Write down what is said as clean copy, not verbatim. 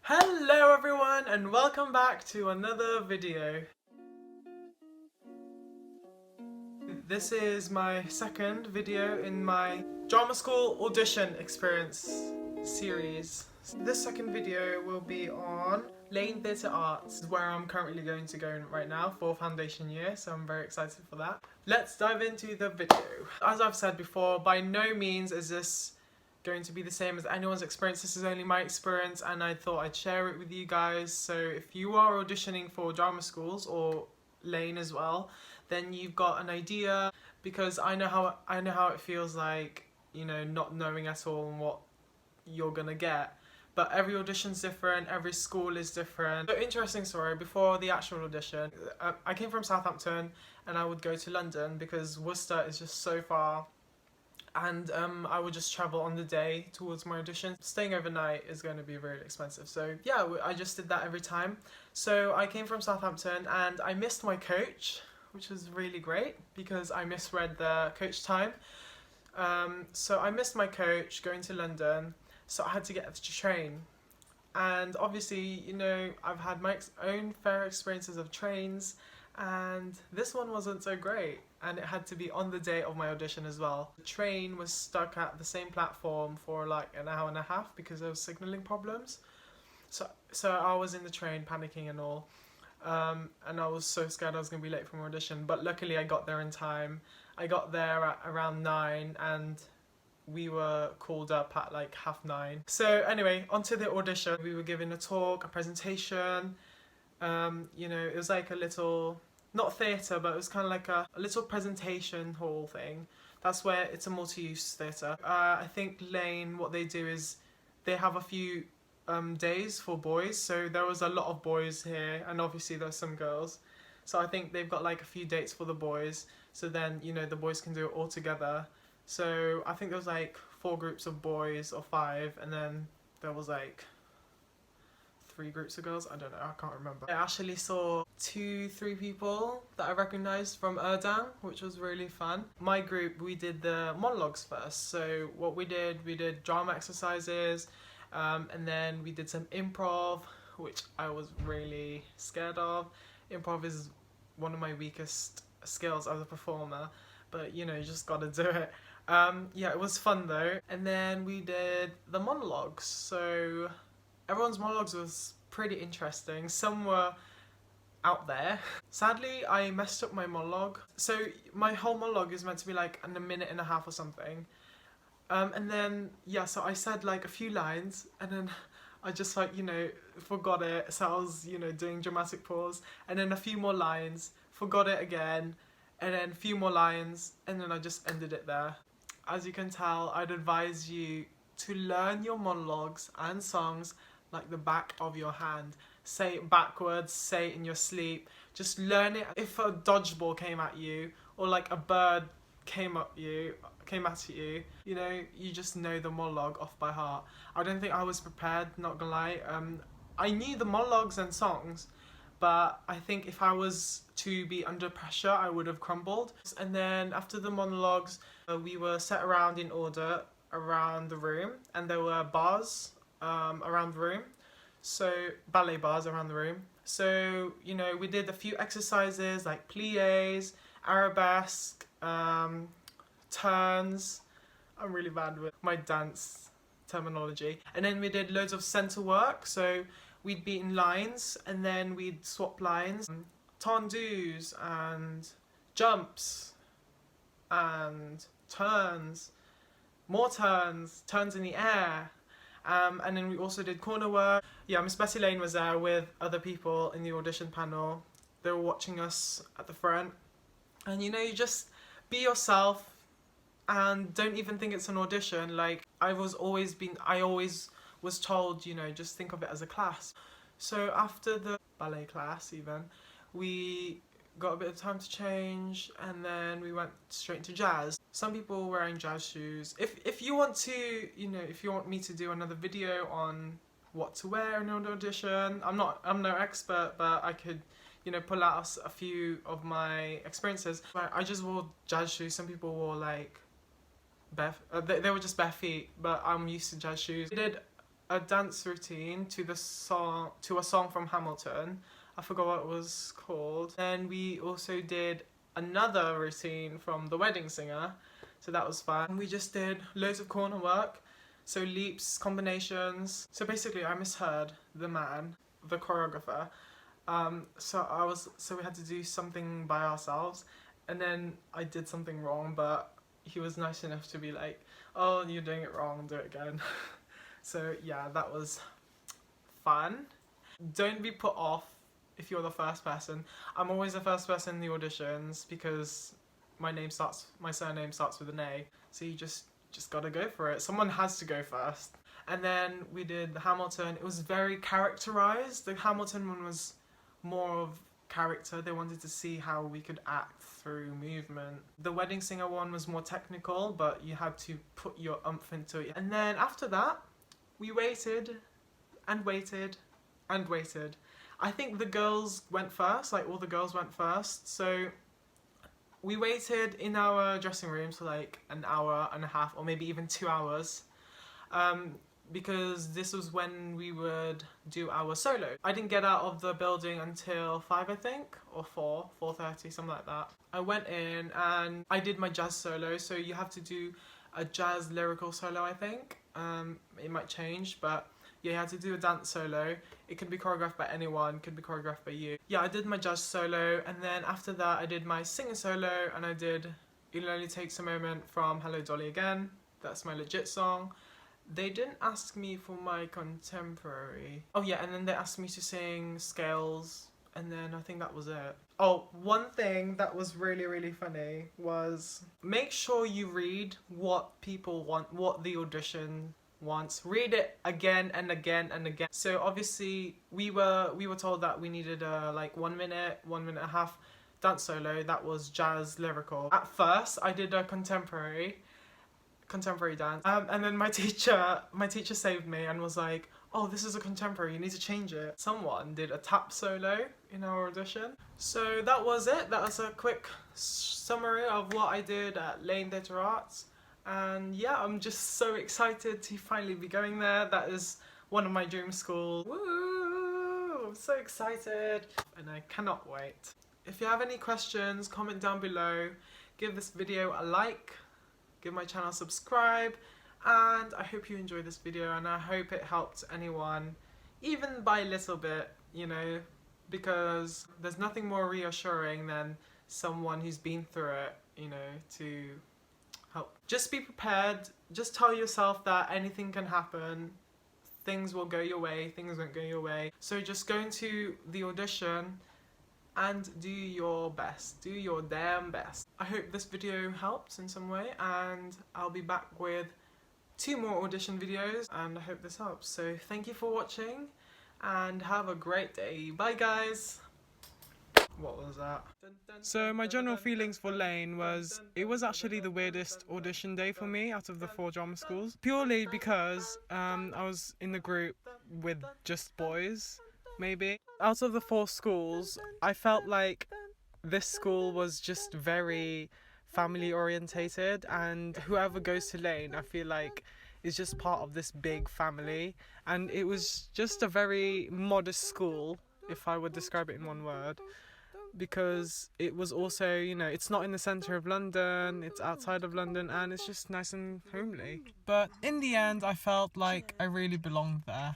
Hello everyone and welcome back to another video. This is my second video in my drama school audition experience series. This second video will be on Laine Theatre Arts, where I'm currently going to go right now for foundation year, so I'm very excited for that. Let's dive into the video. As I've said before, by no means is this going to be the same as anyone's experience. This is only my experience and I thought I'd share it with you guys. So if you are auditioning for drama schools or Laine as well, then you've got an idea, because I know how it feels like, you know, not knowing at all what you're gonna get. But every audition's different, every school is different. So interesting story, before the actual audition, I came from Southampton and I would go to London because Worcester is just so far. And I would just travel on the day towards my audition. Staying overnight is going to be really expensive, so yeah, I just did that every time. So I came from Southampton and I missed my coach, which was really great because I misread the coach time. So I missed my coach going to London, so I had to get the train. And obviously, you know, I've had my own fair experiences of trains, and this one wasn't so great, and it had to be on the day of my audition as well. The train was stuck at the same platform for like an hour and a half because there was signalling problems. So I was in the train panicking and all, and I was so scared I was going to be late for my audition, but luckily I got there in time. I got there at around 9 and we were called up at like 9:30. So anyway, onto the audition. We were given a talk, a presentation. You know, it was like a little, not theatre, but it was kind of like a little presentation hall thing. That's where it's a multi-use theatre. I think Laine, what they do is they have a few days for boys, so there was a lot of boys here, and obviously there's some girls. So I think they've got like a few dates for the boys, so then, you know, the boys can do it all together. So I think there was like 4 groups of boys or 5, and then there was like 3 groups of girls, I don't know, I can't remember. I actually saw 2-3 people that I recognised from Erdang, which was really fun. My group, we did the monologues first. So what we did drama exercises, and then we did some improv, which I was really scared of. Improv is one of my weakest skills as a performer, but you know, you just gotta do it. Yeah, it was fun though. And then we did the monologues. So everyone's monologues was pretty interesting. Some were out there. Sadly, I messed up my monologue. So my whole monologue is meant to be like in a minute and a half or something. And then, yeah, so I said like a few lines and then I just like, you know, forgot it. So I was, you know, doing dramatic pause, and then a few more lines, forgot it again, and then a few more lines, and then I just ended it there. As you can tell, I'd advise you to learn your monologues and songs like the back of your hand. Say it backwards, say it in your sleep. Just learn it. If a dodgeball came at you, or like a bird came at you, you know, you just know the monologue off by heart. I don't think I was prepared, not gonna lie. I knew the monologues and songs, but I think if I was to be under pressure, I would have crumbled. And then after the monologues, we were set around in order around the room, and there were bars around the room, so ballet bars around the room. So, you know, we did a few exercises like pliés, arabesque, turns. I'm really bad with my dance terminology. And then we did loads of centre work, so we'd be in lines and then we'd swap lines, tendus and jumps and turns, more turns in the air. And then we also did corner work. Yeah, Miss Bessie Laine was there with other people in the audition panel. They were watching us at the front. And you know, you just be yourself and don't even think it's an audition. Like, I always was told, you know, just think of it as a class. So after the ballet class even, we got a bit of time to change, and then we went straight into jazz. Some people were wearing jazz shoes. If you want to, you know, if you want me to do another video on what to wear in an audition, I'm no expert, but I could, you know, pull out a few of my experiences. I just wore jazz shoes. Some people wore like they were just bare feet, but I'm used to jazz shoes. We did a dance routine to a song from Hamilton. I forgot what it was called. And we also did another routine from The Wedding Singer, so that was fun. And we just did loads of corner work, so leaps, combinations. So basically I misheard the man, the choreographer. So we had to do something by ourselves, and then I did something wrong, but he was nice enough to be like, oh, you're doing it wrong, do it again. So yeah, that was fun. Don't be put off if you're the first person. I'm always the first person in the auditions because my surname starts with an A, so you just gotta go for it. Someone has to go first. And then we did the Hamilton. It was very characterized. The Hamilton one was more of character. They wanted to see how we could act through movement. The Wedding Singer one was more technical, but you had to put your oomph into it. And then after that, we waited and waited and waited. I think the girls went first, like all the girls went first, so we waited in our dressing rooms for like an hour and a half or maybe even 2 hours, because this was when we would do our solo. I didn't get out of the building until 5, I think, or 4:30, something like that. I went in and I did my jazz solo, so you have to do a jazz lyrical solo, I think. It might change, but yeah, you had to do a dance solo. It could be choreographed by anyone, could be choreographed by you. Yeah, I did my jazz solo, and then after that I did my singer solo, and I did It'll Only Takes a Moment from Hello Dolly Again. That's my legit song. They didn't ask me for my contemporary. Oh yeah, and then they asked me to sing scales, and then I think that was it. Oh, one thing that was really funny was make sure you read what people want, what the audition wants. Read it again and again and again. So obviously we were told that we needed a like 1 minute, 1 minute and a half dance solo that was jazz lyrical. At first I did a contemporary dance, and then my teacher saved me and was like, oh, this is a contemporary, you need to change it. Someone did a tap solo in our audition. So that was it. That was a quick summary of what I did at Laine Theatre Arts. And yeah, I'm just so excited to finally be going there. That is one of my dream schools. Woo! I'm so excited and I cannot wait. If you have any questions, comment down below. Give this video a like. Give my channel a subscribe. And I hope you enjoyed this video, and I hope it helped anyone, even by a little bit, you know, because there's nothing more reassuring than someone who's been through it, you know, to help. Just be prepared. Just tell yourself that anything can happen. Things will go your way, things won't go your way. So just go into the audition and do your best. Do your damn best. I hope this video helped in some way, and I'll be back with 2 more audition videos, and I hope this helps. So thank you for watching and have a great day. Bye guys! What was that? So my general feelings for Laine was, it was actually the weirdest audition day for me out of the 4 drama schools. Purely because I was in the group with just boys, maybe. Out of the 4 schools, I felt like this school was just very family orientated, and whoever goes to Laine, I feel like, is just part of this big family. And it was just a very modest school, if I would describe it in one word, because it was also, you know, it's not in the centre of London, it's outside of London, and it's just nice and homely. But in the end, I felt like I really belonged there.